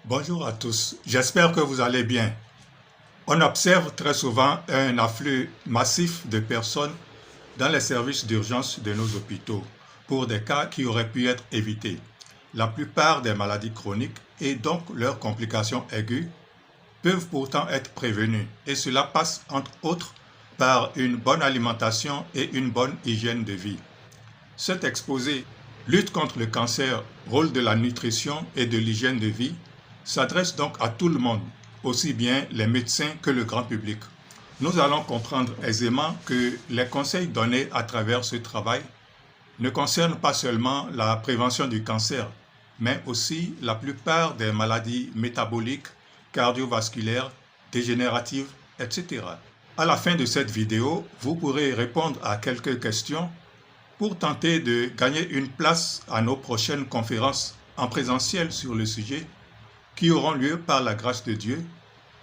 Bonjour à tous, j'espère que vous allez bien. On observe très souvent un afflux massif de personnes dans les services d'urgence de nos hôpitaux pour des cas qui auraient pu être évités. La plupart des maladies chroniques et donc leurs complications aiguës peuvent pourtant être prévenues et cela passe entre autres par une bonne alimentation et une bonne hygiène de vie. Cet exposé Lutte contre le cancer, rôle de la nutrition et de l'hygiène de vie s'adresse donc à tout le monde, aussi bien les médecins que le grand public. Nous allons comprendre aisément que les conseils donnés à travers ce travail ne concernent pas seulement la prévention du cancer, mais aussi la plupart des maladies métaboliques, cardiovasculaires, dégénératives, etc. À la fin de cette vidéo, vous pourrez répondre à quelques questions pour tenter de gagner une place à nos prochaines conférences en présentiel sur le sujet qui auront lieu par la grâce de Dieu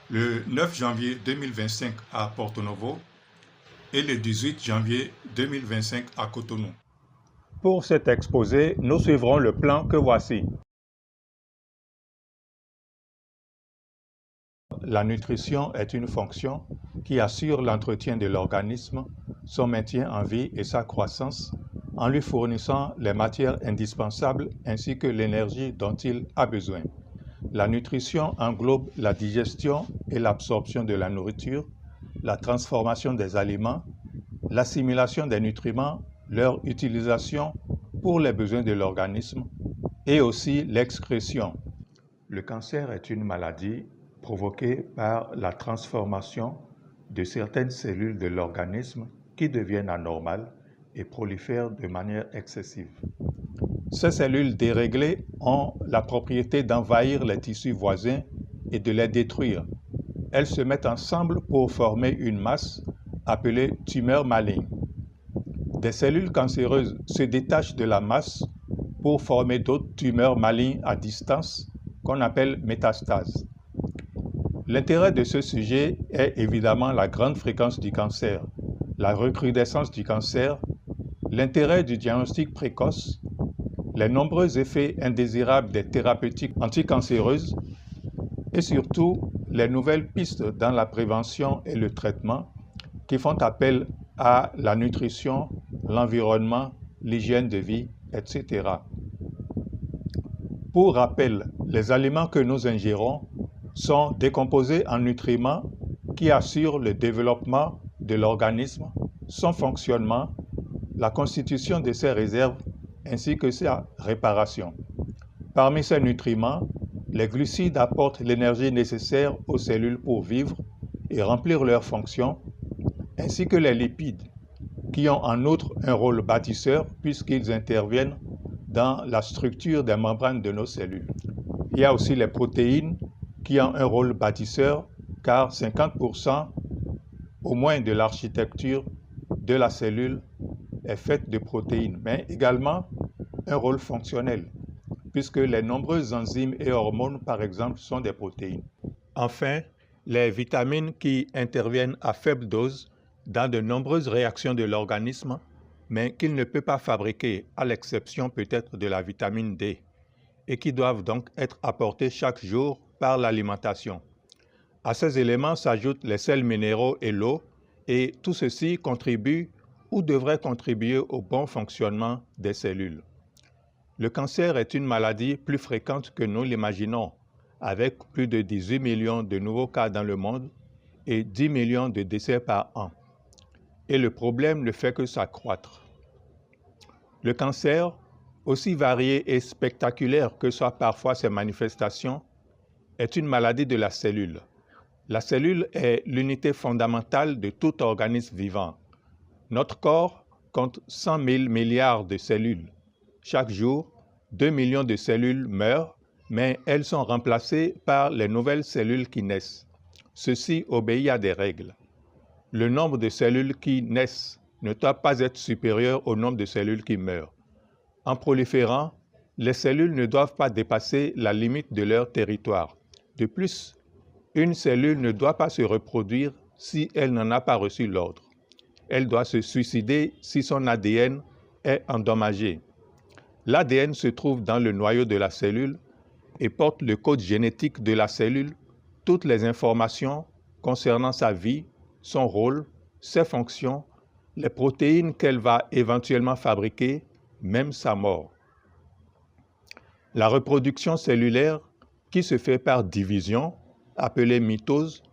le 9 janvier 2025 à Porto Novo et le 18 janvier 2025 à Cotonou. Pour cet exposé, nous suivrons le plan que voici. La nutrition est une fonction qui assure l'entretien de l'organisme, son maintien en vie et sa croissance en lui fournissant les matières indispensables ainsi que l'énergie dont il a besoin. La nutrition englobe la digestion et l'absorption de la nourriture, la transformation des aliments, l'assimilation des nutriments, leur utilisation pour les besoins de l'organisme et aussi l'excrétion. Le cancer est une maladie provoquée par la transformation de certaines cellules de l'organisme qui deviennent anormales et prolifèrent de manière excessive. Ces cellules déréglées ont la propriété d'envahir les tissus voisins et de les détruire. Elles se mettent ensemble pour former une masse appelée tumeur maligne. Des cellules cancéreuses se détachent de la masse pour former d'autres tumeurs malignes à distance qu'on appelle métastases. L'intérêt de ce sujet est évidemment la grande fréquence du cancer, la recrudescence du cancer, l'intérêt du diagnostic précoce, les nombreux effets indésirables des thérapeutiques anticancéreuses et surtout les nouvelles pistes dans la prévention et le traitement qui font appel à la nutrition, l'environnement, l'hygiène de vie, etc. Pour rappel, les aliments que nous ingérons sont décomposés en nutriments qui assurent le développement de l'organisme, son fonctionnement, la constitution de ses réserves ainsi que sa réparation. Parmi ces nutriments, les glucides apportent l'énergie nécessaire aux cellules pour vivre et remplir leurs fonctions, ainsi que les lipides, qui ont en outre un rôle bâtisseur puisqu'ils interviennent dans la structure des membranes de nos cellules. Il y a aussi les protéines qui ont un rôle bâtisseur car 50% au moins de l'architecture de la cellule est faite de protéines, mais également un rôle fonctionnel, puisque les nombreuses enzymes et hormones, par exemple, sont des protéines. Enfin, les vitamines qui interviennent à faible dose dans de nombreuses réactions de l'organisme, mais qu'il ne peut pas fabriquer, à l'exception peut-être de la vitamine D, et qui doivent donc être apportées chaque jour par l'alimentation. À ces éléments s'ajoutent les sels minéraux et l'eau, et tout ceci contribue ou devrait contribuer au bon fonctionnement des cellules. Le cancer est une maladie plus fréquente que nous l'imaginons, avec plus de 18 millions de nouveaux cas dans le monde et 10 millions de décès par an. Et le problème ne fait que s'accroître. Le cancer, aussi varié et spectaculaire que soient parfois ses manifestations, est une maladie de la cellule. La cellule est l'unité fondamentale de tout organisme vivant. Notre corps compte 100 000 milliards de cellules. Chaque jour, 2 millions de cellules meurent, mais elles sont remplacées par les nouvelles cellules qui naissent. Ceci obéit à des règles. Le nombre de cellules qui naissent ne doit pas être supérieur au nombre de cellules qui meurent. En proliférant, les cellules ne doivent pas dépasser la limite de leur territoire. De plus, une cellule ne doit pas se reproduire si elle n'en a pas reçu l'ordre. Elle doit se suicider si son ADN est endommagé. L'ADN se trouve dans le noyau de la cellule et porte le code génétique de la cellule, toutes les informations concernant sa vie, son rôle, ses fonctions, les protéines qu'elle va éventuellement fabriquer, même sa mort. La reproduction cellulaire, qui se fait par division, appelée mitose,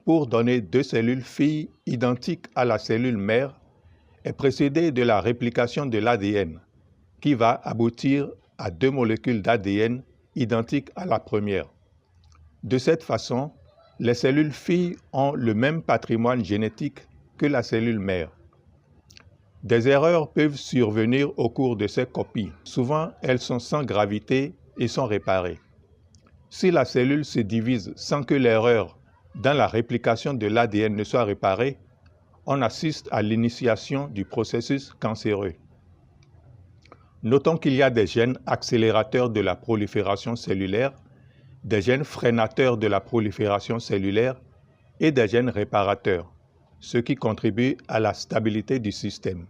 pour donner deux cellules filles identiques à la cellule mère, est précédée de la réplication de l'ADN, qui va aboutir à deux molécules d'ADN identiques à la première. De cette façon, les cellules filles ont le même patrimoine génétique que la cellule mère. Des erreurs peuvent survenir au cours de ces copies. Souvent, elles sont sans gravité et sont réparées. Si la cellule se divise sans que l'erreur dans la réplication de l'ADN ne soit réparée, on assiste à l'initiation du processus cancéreux. Notons qu'il y a des gènes accélérateurs de la prolifération cellulaire, des gènes freinateurs de la prolifération cellulaire et des gènes réparateurs, ce qui contribue à la stabilité du système.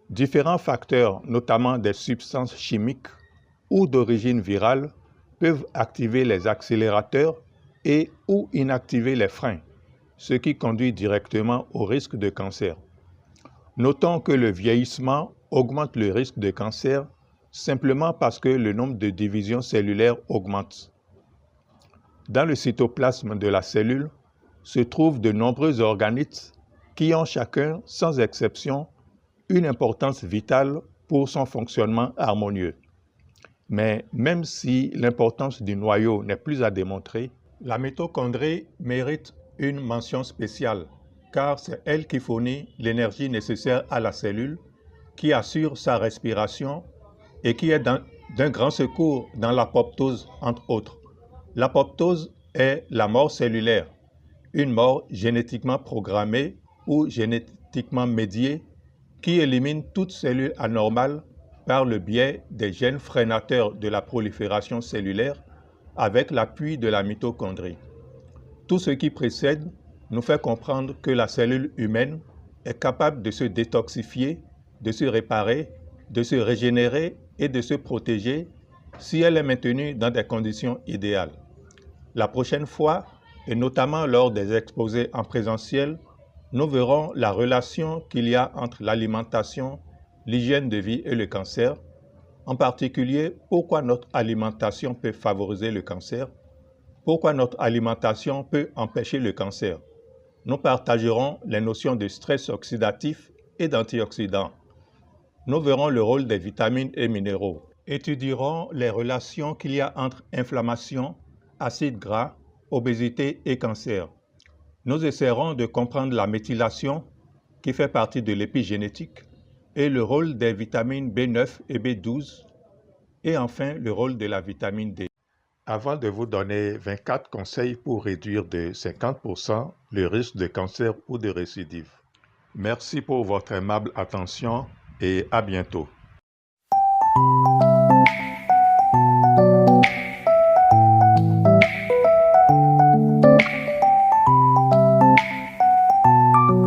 Différents facteurs, notamment des substances chimiques ou d'origine virale, peuvent activer les accélérateurs et ou inactiver les freins, ce qui conduit directement au risque de cancer. Notons que le vieillissement augmente le risque de cancer simplement parce que le nombre de divisions cellulaires augmente. Dans le cytoplasme de la cellule se trouvent de nombreux organites qui ont chacun, sans exception, une importance vitale pour son fonctionnement harmonieux. Mais même si l'importance du noyau n'est plus à démontrer, la mitochondrie mérite une mention spéciale, car c'est elle qui fournit l'énergie nécessaire à la cellule, qui assure sa respiration et qui est d'un grand secours dans l'apoptose, entre autres. L'apoptose est la mort cellulaire, une mort génétiquement programmée ou génétiquement médiée qui élimine toute cellule anormale par le biais des gènes freinateurs de la prolifération cellulaire avec l'appui de la mitochondrie. Tout ce qui précède nous fait comprendre que la cellule humaine est capable de se détoxifier, de se réparer, de se régénérer et de se protéger si elle est maintenue dans des conditions idéales. La prochaine fois, et notamment lors des exposés en présentiel, nous verrons la relation qu'il y a entre l'alimentation, l'hygiène de vie et le cancer, en particulier pourquoi notre alimentation peut favoriser le cancer, pourquoi notre alimentation peut empêcher le cancer. Nous partagerons les notions de stress oxydatif et d'antioxydants. Nous verrons le rôle des vitamines et minéraux. Étudierons les relations qu'il y a entre inflammation, acides gras, obésité et cancer. Nous essaierons de comprendre la méthylation, qui fait partie de l'épigénétique, et le rôle des vitamines B9 et B12, et enfin le rôle de la vitamine D. Avant de vous donner 24 conseils pour réduire de 50% le risque de cancer ou de récidive. Merci pour votre aimable attention et à bientôt.